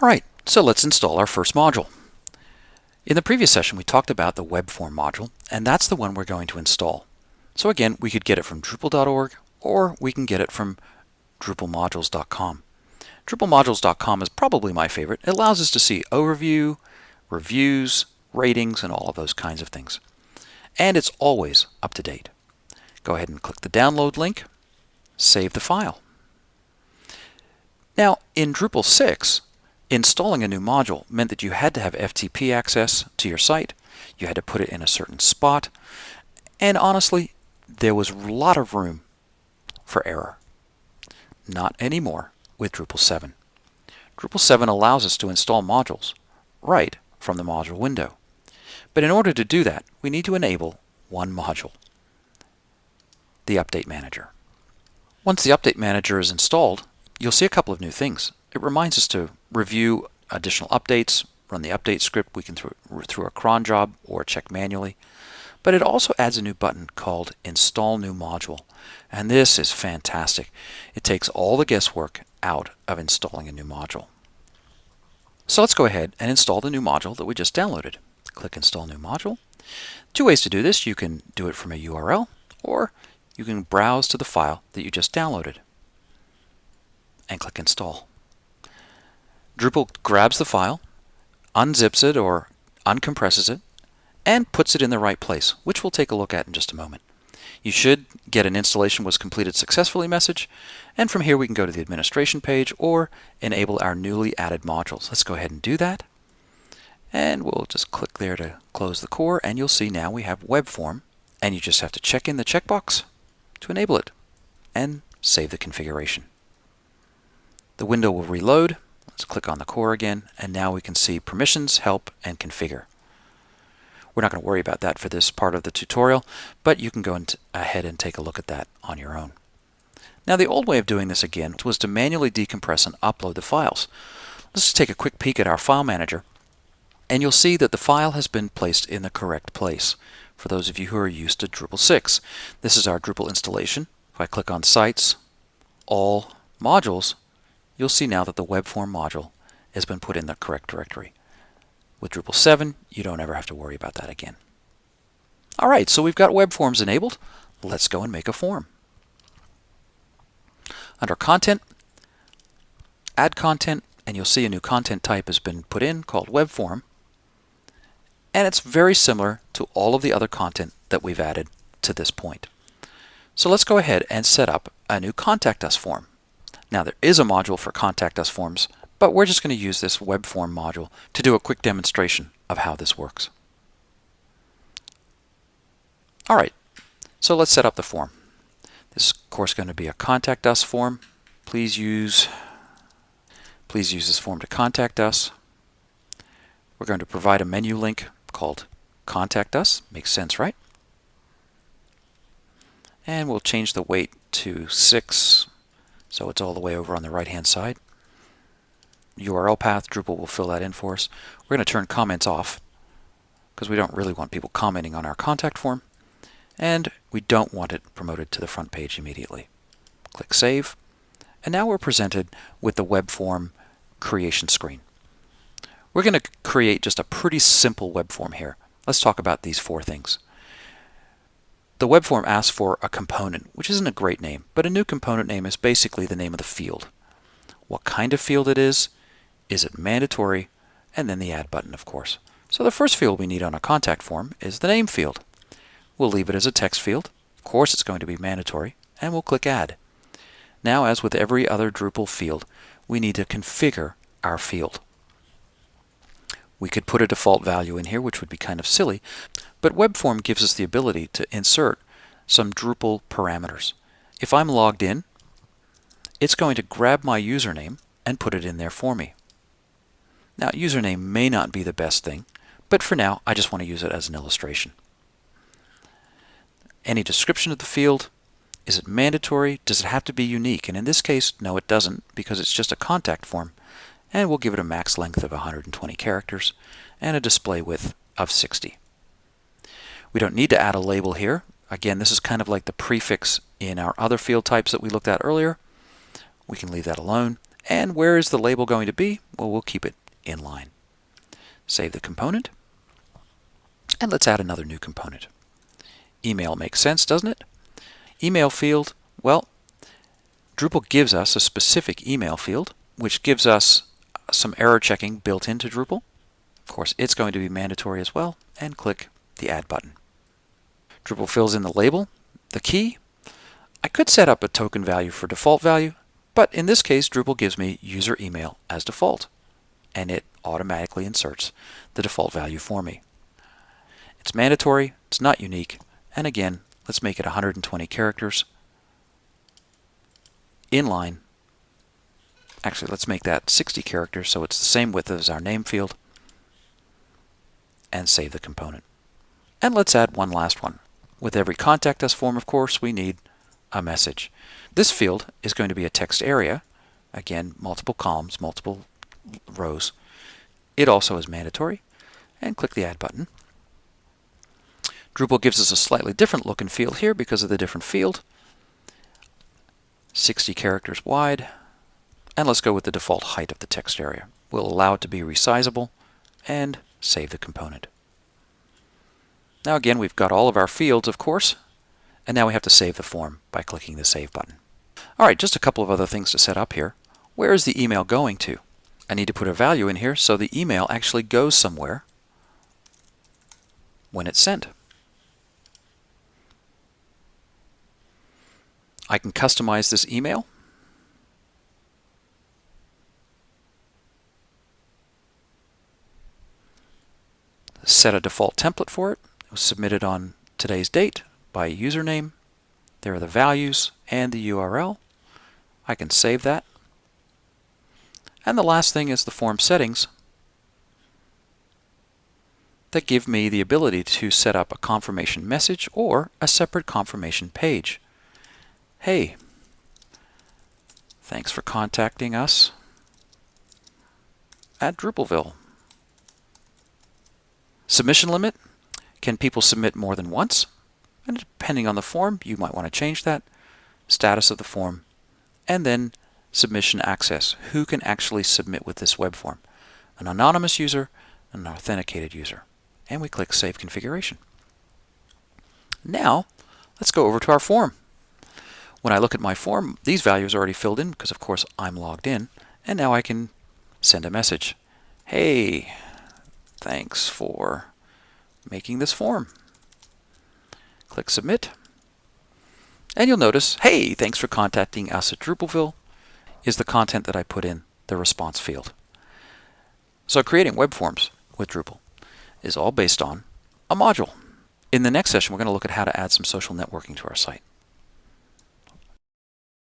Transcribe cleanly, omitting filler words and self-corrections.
Alright, so let's install our first module. In the previous session we talked about the Webform module, and that's the one we're going to install. So again, we could get it from Drupal.org or we can get it from DrupalModules.com. DrupalModules.com is probably my favorite. It allows us to see overview, reviews, ratings, and all of those kinds of things. And it's always up to date. Go ahead and click the download link, save the file. Now in Drupal 6, installing a new module meant that you had to have FTP access to your site, you had to put it in a certain spot, and honestly, there was a lot of room for error. Not anymore with Drupal 7. Drupal 7 allows us to install modules right from the module window. But in order to do that, we need to enable one module, the Update Manager. Once the Update Manager is installed, you'll see a couple of new things. It reminds us to review additional updates, run the update script. We can through a cron job or check manually. But it also adds a new button called Install New Module. And this is fantastic. It takes all the guesswork out of installing a new module. So let's go ahead and install the new module that we just downloaded. Click Install New Module. Two ways to do this. You can do it from a URL, or you can browse to the file that you just downloaded and click Install. Drupal grabs the file, unzips it or uncompresses it, and puts it in the right place, which we'll take a look at in just a moment. You should get an installation was completed successfully message, and from here we can go to the administration page or enable our newly added modules. Let's go ahead and do that. And we'll just click there to close the core, and you'll see now we have Webform, and you just have to check in the checkbox to enable it and save the configuration. The window will reload. Let's click on the core again, and now we can see permissions, help, and configure. We're not going to worry about that for this part of the tutorial, but you can go ahead and take a look at that on your own. Now the old way of doing this again was to manually decompress and upload the files. Let's just take a quick peek at our file manager, and you'll see that the file has been placed in the correct place. For those of you who are used to Drupal 6, this is our Drupal installation. If I click on Sites, All, Modules, you'll see now that the Webform module has been put in the correct directory. With Drupal 7, you don't ever have to worry about that again. Alright, so we've got Webforms enabled. Let's go and make a form. Under Content, Add Content, and you'll see a new content type has been put in called Webform. And it's very similar to all of the other content that we've added to this point. So let's go ahead and set up a new Contact Us form. Now there is a module for Contact Us forms, but we're just going to use this Webform module to do a quick demonstration of how this works. Alright, so let's set up the form. This is of course going to be a Contact Us form. Please use this form to contact us. We're going to provide a menu link called Contact Us. Makes sense, right? And we'll change the weight to 6, so it's all the way over on the right hand side. URL path, Drupal will fill that in for us. We're going to turn comments off because we don't really want people commenting on our contact form, and we don't want it promoted to the front page immediately. Click Save, and now we're presented with the Webform creation screen. We're going to create just a pretty simple web form here. Let's talk about these four things. The web form asks for a component, which isn't a great name, but a new component name is basically the name of the field. What kind of field it is it mandatory, and then the add button, of course. So the first field we need on a contact form is the name field. We'll leave it as a text field. Of course it's going to be mandatory, and we'll click Add. Now, as with every other Drupal field, we need to configure our field. We could put a default value in here, which would be kind of silly, but Webform gives us the ability to insert some Drupal parameters. If I'm logged in, it's going to grab my username and put it in there for me. Now, username may not be the best thing, but for now, I just want to use it as an illustration. Any description of the field, is it mandatory? Does it have to be unique? And in this case, no, it doesn't, because it's just a contact form. And we'll give it a max length of 120 characters and a display width of 60. We don't need to add a label here. Again, this is kind of like the prefix in our other field types that we looked at earlier. We can leave that alone, And where is the label going to be? Well, we'll keep it inline. Save the component. And let's add another new component. Email makes sense, doesn't it? Email field, well, Drupal gives us a specific email field, which gives us some error checking built into Drupal. Of course, it's going to be mandatory as well, and click the Add button. Drupal fills in the label, the key. I could set up a token value for default value, but in this case, Drupal gives me user email as default, and it automatically inserts the default value for me. It's mandatory, it's not unique, and again, let's make it 120 characters. Inline. Actually, let's make that 60 characters so it's the same width as our name field. And save the component. And let's add one last one. With every contact us form, of course, we need a message. This field is going to be a text area. Again, multiple columns, multiple rows. It also is mandatory. And click the Add button. Drupal gives us a slightly different look and feel here because of the different field. 60 characters wide. And let's go with the default height of the text area. We'll allow it to be resizable and save the component. Now again, we've got all of our fields, of course, and now we have to save the form by clicking the Save button. All right, just a couple of other things to set up here. Where is the email going to? I need to put a value in here so the email actually goes somewhere when it's sent. I can customize this email. Set a default template for it. It was submitted on today's date by username. There are the values and the URL. I can save that. And the last thing is the form settings that give me the ability to set up a confirmation message or a separate confirmation page. Hey, thanks for contacting us at Drupalville. Submission limit. Can people submit more than once? And depending on the form, you might want to change that. Status of the form. And then submission access. Who can actually submit with this web form? An anonymous user, an authenticated user. And we click Save Configuration. Now, let's go over to our form. When I look at my form, these values are already filled in because, of course, I'm logged in. And now I can send a message. Hey, thanks for making this form. Click Submit. And you'll notice, hey, thanks for contacting us at Drupalville is the content that I put in the response field. So creating web forms with Drupal is all based on a module. In the next session, we're going to look at how to add some social networking to our site.